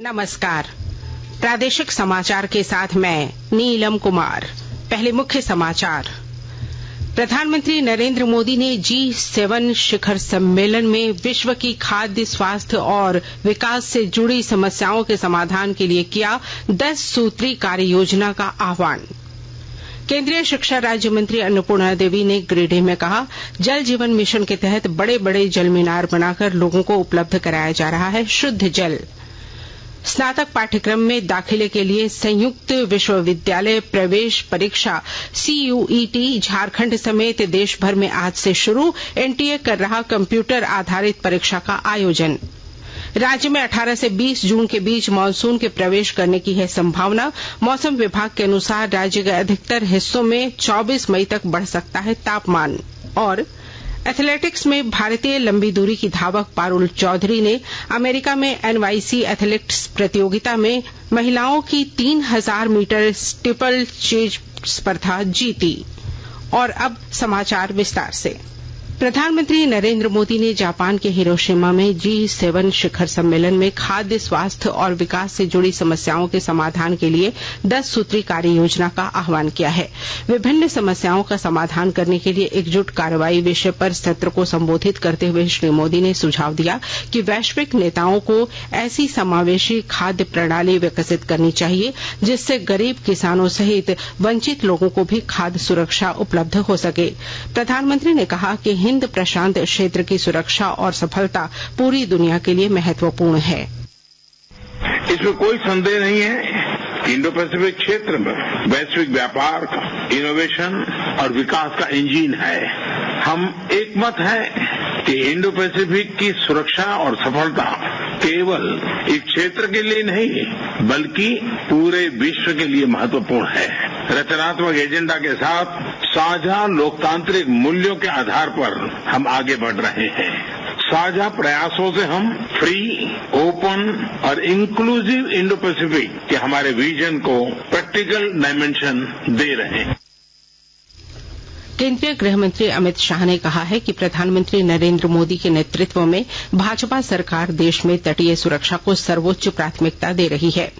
नमस्कार। प्रादेशिक समाचार के साथ मैं नीलम कुमार। पहले मुख्य समाचार। प्रधानमंत्री नरेंद्र मोदी ने G7 शिखर सम्मेलन में विश्व की खाद्य, स्वास्थ्य और विकास से जुड़ी समस्याओं के समाधान के लिए किया 10 सूत्री कार्य योजना का आह्वान। केंद्रीय शिक्षा राज्य मंत्री अन्नपूर्णा देवी ने गिरिडीह में कहा, जल जीवन मिशन के तहत बड़े बड़े जल मीनार बनाकर लोगों को उपलब्ध कराया जा रहा है शुद्ध जल। स्नातक पाठ्यक्रम में दाखिले के लिए संयुक्त विश्वविद्यालय प्रवेश परीक्षा CUET झारखंड समेत देश भर में आज से शुरू। NTA कर रहा कंप्यूटर आधारित परीक्षा का आयोजन। राज्य में 18 से 20 जून के बीच मानसून के प्रवेश करने की है संभावना। मौसम विभाग के अनुसार राज्य के अधिकतर हिस्सों में 24 मई तक बढ़ सकता है तापमान। और एथलेटिक्स में भारतीय लंबी दूरी की धावक पारुल चौधरी ने अमेरिका में NYC एथलेटिक्स प्रतियोगिता में महिलाओं की 3000 मीटर स्टीपल चेज स्पर्धा जीती। और अब समाचार विस्तार से। प्रधानमंत्री नरेंद्र मोदी ने जापान के हिरोशिमा में G7 शिखर सम्मेलन में खाद्य, स्वास्थ्य और विकास से जुड़ी समस्याओं के समाधान के लिए 10 सूत्री कार्य योजना का आह्वान किया है। विभिन्न समस्याओं का समाधान करने के लिए एकजुट कार्रवाई विषय पर सत्र को संबोधित करते हुए श्री मोदी ने सुझाव दिया कि वैश्विक नेताओं को ऐसी समावेशी खाद्य प्रणाली विकसित करनी चाहिए जिससे गरीब किसानों सहित वंचित लोगों को भी खाद्य सुरक्षा उपलब्ध हो सके। प्रधानमंत्री ने कहा कि हिंद प्रशांत क्षेत्र की सुरक्षा और सफलता पूरी दुनिया के लिए महत्वपूर्ण है। इसमें कोई संदेह नहीं है कि इंडो पैसिफिक क्षेत्र में वैश्विक व्यापार का, इनोवेशन और विकास का इंजन है। हम एकमत हैं कि इंडो पैसिफिक की सुरक्षा और सफलता केवल इस क्षेत्र के लिए नहीं बल्कि पूरे विश्व के लिए महत्वपूर्ण है। रचनात्मक एजेंडा के साथ साझा लोकतांत्रिक मूल्यों के आधार पर हम आगे बढ़ रहे हैं। साझा प्रयासों से हम फ्री, ओपन और इंक्लूसिव इंडो पैसिफिक के हमारे विजन को प्रैक्टिकल डायमेंशन दे रहे हैं। केंद्रीय गृह मंत्री अमित शाह ने कहा है कि प्रधानमंत्री नरेंद्र मोदी के नेतृत्व में भाजपा सरकार देश में तटीय सुरक्षा को सर्वोच्च प्राथमिकता दे रही है।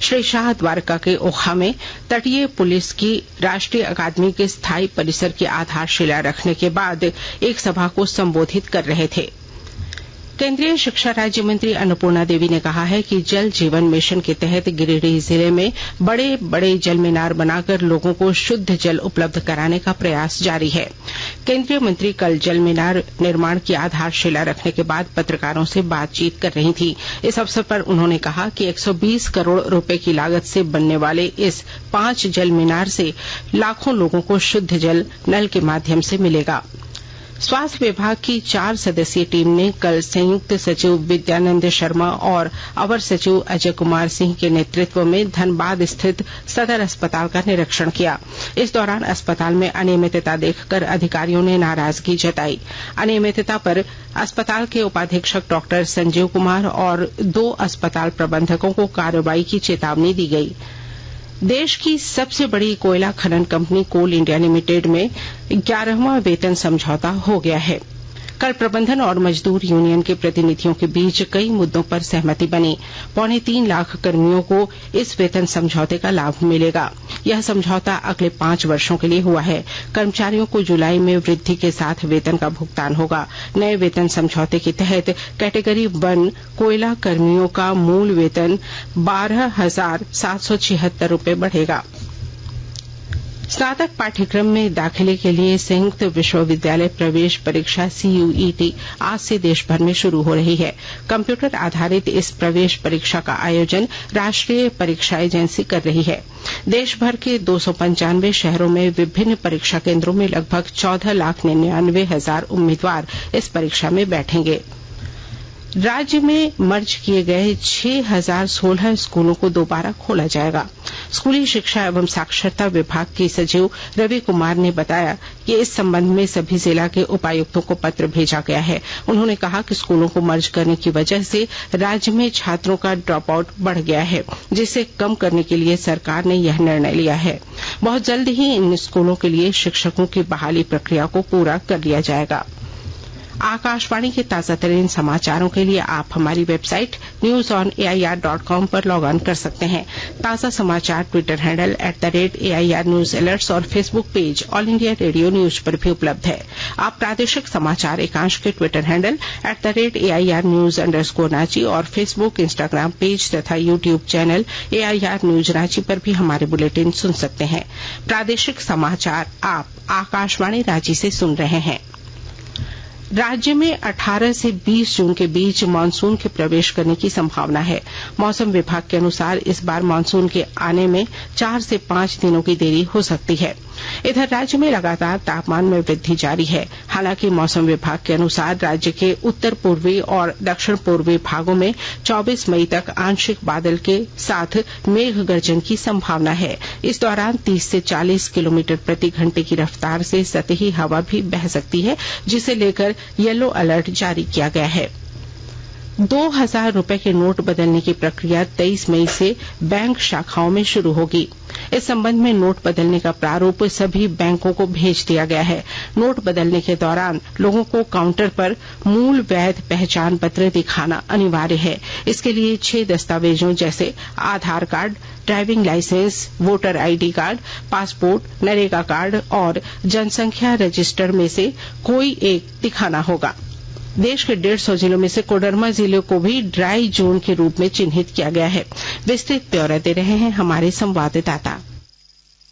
श्री शाह द्वारका के ओखा में तटीय पुलिस की राष्ट्रीय अकादमी के स्थायी परिसर की आधारशिला रखने के बाद एक सभा को संबोधित कर रहे थे। केंद्रीय शिक्षा राज्य मंत्री अन्नपूर्णा देवी ने कहा है कि जल जीवन मिशन के तहत गिरिडीह जिले में बड़े बड़े जल मीनार बनाकर लोगों को शुद्ध जल उपलब्ध कराने का प्रयास जारी है। केंद्रीय मंत्री कल जल मीनार निर्माण की आधारशिला रखने के बाद पत्रकारों से बातचीत कर रही थी। इस अवसर पर उन्होंने कहा कि 120 करोड़ रुपए की लागत से बनने वाले इस 5 जल मीनार से लाखों लोगों को शुद्ध जल नल के माध्यम से मिलेगा। स्वास्थ्य विभाग की 4 सदस्यीय टीम ने कल संयुक्त सचिव विद्यानंद शर्मा और अवर सचिव अजय कुमार सिंह के नेतृत्व में धनबाद स्थित सदर अस्पताल का निरीक्षण किया। इस दौरान अस्पताल में अनियमितता देखकर अधिकारियों ने नाराजगी जताई। अनियमितता पर अस्पताल के उपाधीक्षक डॉक्टर संजीव कुमार और 2 अस्पताल प्रबंधकों को कार्रवाई की चेतावनी दी गई। देश की सबसे बड़ी कोयला खनन कंपनी कोल इंडिया लिमिटेड में 11वां वेतन समझौता हो गया है। कल प्रबंधन और मजदूर यूनियन के प्रतिनिधियों के बीच कई मुद्दों पर सहमति बनी। 3.25 लाख कर्मियों को इस वेतन समझौते का लाभ मिलेगा। यह समझौता अगले 5 वर्षों के लिए हुआ है। कर्मचारियों को जुलाई में वृद्धि के साथ वेतन का भुगतान होगा। नए वेतन समझौते के तहत कैटेगरी 1 कोयला कर्मियों का मूल वेतन 12,776 रुपए बढ़ेगा। स्नातक पाठ्यक्रम में दाखिले के लिए संयुक्त विश्वविद्यालय प्रवेश परीक्षा CUET आज से देश भर में शुरू हो रही है। कंप्यूटर आधारित इस प्रवेश परीक्षा का आयोजन राष्ट्रीय परीक्षा एजेंसी कर रही है। देश भर के 295 शहरों में विभिन्न परीक्षा केंद्रों में लगभग 14,99,000 उम्मीदवार इस परीक्षा में बैठेंगे। राज्य में मर्ज किए गए 6,016 स्कूलों को दोबारा खोला जाएगा। स्कूली शिक्षा एवं साक्षरता विभाग के सचिव रवि कुमार ने बताया कि इस संबंध में सभी जिला के उपायुक्तों को पत्र भेजा गया है। उन्होंने कहा कि स्कूलों को मर्ज करने की वजह से राज्य में छात्रों का ड्रॉप आउट बढ़ गया है, जिसे कम करने के लिए सरकार ने यह निर्णय लिया है। बहुत जल्द ही इन स्कूलों के लिए शिक्षकों की बहाली प्रक्रिया को पूरा कर लिया जाएगा। आकाशवाणी के ताजा तरीन समाचारों के लिए आप हमारी वेबसाइट newsonair.com पर लॉग ऑन कर सकते हैं। ताजा समाचार Twitter handle @AIR News Alerts और Facebook page all India radio news पर भी उपलब्ध है। आप प्रादेशिक समाचार एकांश के ट्विटर हैंडल @AIR News_Ranchi और फेसबुक, इंस्टाग्राम पेज तथा YouTube channel AIR News Ranchi पर भी हमारे बुलेटिन सुन सकते हैं। प्रादेशिक समाचार आप आकाशवाणी रांची से सुन रहे हैं। राज्य में 18 से 20 जून के बीच मानसून के प्रवेश करने की संभावना है। मौसम विभाग के अनुसार इस बार मानसून के आने में 4 से 5 दिनों की देरी हो सकती है। इधर राज्य में लगातार तापमान में वृद्धि जारी है। हालांकि मौसम विभाग के अनुसार राज्य के उत्तर पूर्वी और दक्षिण पूर्वी भागों में 24 मई तक आंशिक बादल के साथ मेघ गर्जन की संभावना है। इस दौरान 30 से 40 किलोमीटर प्रति घंटे की रफ्तार से सतही हवा भी बह सकती है, जिसे लेकर येलो अलर्ट जारी किया गया है। 2000 रुपए के नोट बदलने की प्रक्रिया 23 मई से बैंक शाखाओं में शुरू होगी। इस संबंध में नोट बदलने का प्रारूप सभी बैंकों को भेज दिया गया है। नोट बदलने के दौरान लोगों को काउंटर पर मूल वैध पहचान पत्र दिखाना अनिवार्य है। इसके लिए 6 दस्तावेजों जैसे Aadhaar card, driving licence, voter ID card, passport, NREGA card और जनसंख्या रजिस्टर में से कोई एक दिखाना होगा। देश के 150 जिलों में से कोडरमा जिले को भी ड्राई जोन के रूप में चिन्हित किया गया है। विस्तृत ब्यौरा दे रहे हैं हमारे संवाददाता।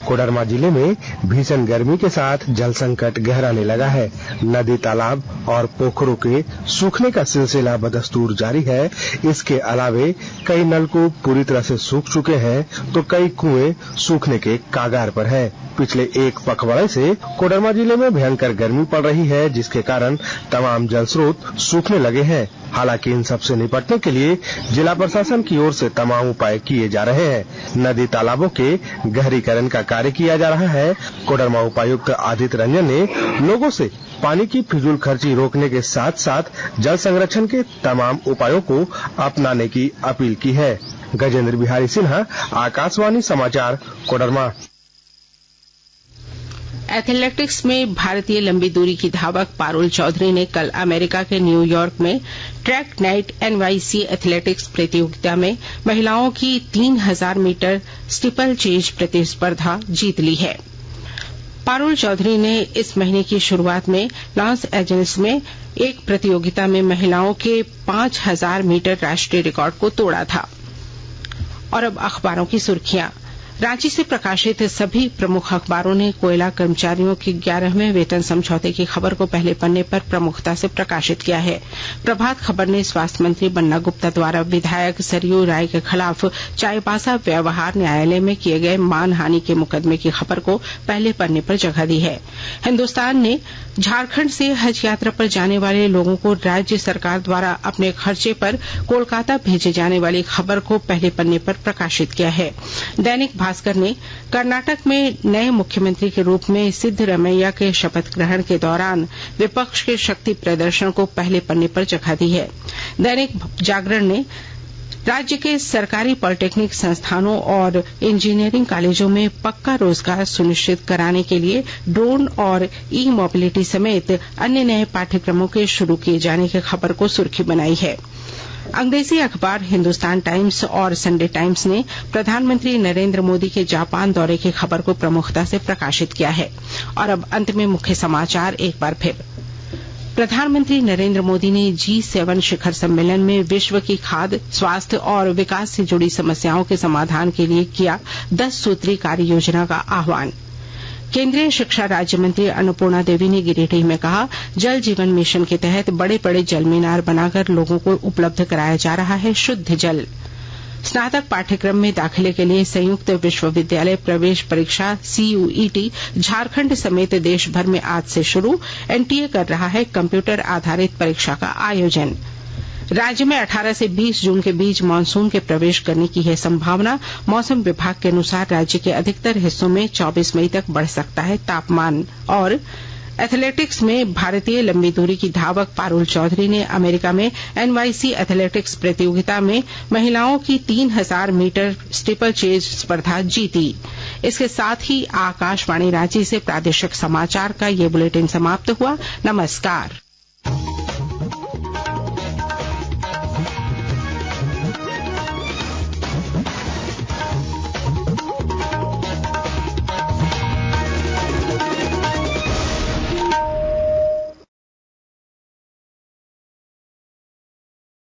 कोडरमा जिले में भीषण गर्मी के साथ जल संकट गहराने लगा है। नदी, तालाब और पोखरों के सूखने का सिलसिला बदस्तूर जारी है। इसके अलावे कई नलकूप पूरी तरह से सूख चुके हैं तो कई कुएं सूखने के कागार पर है। पिछले एक पखवाड़े से कोडरमा जिले में भयंकर गर्मी पड़ रही है, जिसके कारण तमाम जल स्रोत सूखने लगे हैं। हालांकि इन सब से निपटने के लिए जिला प्रशासन की ओर से तमाम उपाय किए जा रहे हैं। नदी तालाबों के गहरीकरण का कार्य किया जा रहा है। कोडरमा उपायुक्त आदित्य रंजन ने लोगों से पानी की फिजूल खर्ची रोकने के साथ साथ जल संरक्षण के तमाम उपायों को अपनाने की अपील की है। गजेंद्र बिहारी सिन्हा, आकाशवाणी समाचार, कोडरमा। एथलेटिक्स में भारतीय लंबी दूरी की धावक पारुल चौधरी ने कल अमेरिका के न्यूयॉर्क में ट्रैक नाइट NYC एथलेटिक्स प्रतियोगिता में महिलाओं की 3000 मीटर स्टीपल चेज प्रतिस्पर्धा जीत ली है। पारुल चौधरी ने इस महीने की शुरुआत में लॉस एंजलिस में एक प्रतियोगिता में महिलाओं के 5000 मीटर राष्ट्रीय रिकॉर्ड को तोड़ा था। और अब अखबारों की सुर्खियां। रांची से प्रकाशित सभी प्रमुख अखबारों ने कोयला कर्मचारियों के 11वें वेतन समझौते की खबर को पहले पन्ने पर प्रमुखता से प्रकाशित किया है। प्रभात खबर ने स्वास्थ्य मंत्री बन्ना गुप्ता द्वारा विधायक सरयू राय के खिलाफ चाईबासा व्यवहार न्यायालय में किए गए मानहानि के मुकदमे की खबर को पहले पन्ने पर जगह दी है। हिन्दुस्तान ने झारखंड से हज यात्रा पर जाने वाले लोगों को राज्य सरकार द्वारा अपने खर्चे पर कोलकाता भेजे जाने वाली खबर को पहले पन्ने पर प्रकाशित किया है। दैनिक भास्कर ने कर्नाटक में नए मुख्यमंत्री के रूप में सिद्धरमैया के शपथ ग्रहण के दौरान विपक्ष के शक्ति प्रदर्शन को पहले पन्ने पर जगह दी है। दैनिक जागरण ने राज्य के सरकारी पॉलिटेक्निक संस्थानों और इंजीनियरिंग कॉलेजों में पक्का रोजगार सुनिश्चित कराने के लिए ड्रोन और ई मोबिलिटी समेत अन्य नए पाठ्यक्रमों के शुरू किए जाने की खबर को सुर्खी बनाई है। अंग्रेजी अखबार हिंदुस्तान टाइम्स और संडे टाइम्स ने प्रधानमंत्री नरेंद्र मोदी के जापान दौरे की खबर को प्रमुखता से प्रकाशित किया है। और अब अंत में मुख्य समाचार एक बार फिर। प्रधानमंत्री नरेंद्र मोदी ने G7 शिखर सम्मेलन में विश्व की खाद्य, स्वास्थ्य और विकास से जुड़ी समस्याओं के समाधान के लिए किया 10 सूत्री कार्य योजना का आह्वान। केंद्रीय शिक्षा राज्य मंत्री अन्नपूर्णा देवी ने गिरिडीह में कहा, जल जीवन मिशन के तहत बड़े बड़े जल मीनार बनाकर लोगों को उपलब्ध कराया जा रहा है शुद्ध जल। स्नातक पाठ्यक्रम में दाखिले के लिए संयुक्त विश्वविद्यालय प्रवेश परीक्षा CUET झारखंड समेत देश भर में आज से शुरू। NTA कर रहा है कंप्यूटर आधारित परीक्षा का आयोजन। राज्य में 18 से 20 जून के बीच मानसून के प्रवेश करने की है संभावना। मौसम विभाग के अनुसार राज्य के अधिकतर हिस्सों में 24 मई तक बढ़ सकता है तापमान। और एथलेटिक्स में भारतीय लंबी दूरी की धावक पारुल चौधरी ने अमेरिका में NYC एथलेटिक्स प्रतियोगिता में महिलाओं की 3000 मीटर स्टीपल चेज स्पर्धा जीती। इसके साथ ही आकाशवाणी रांची से प्रादेशिक समाचार का ये बुलेटिन समाप्त हुआ। नमस्कार।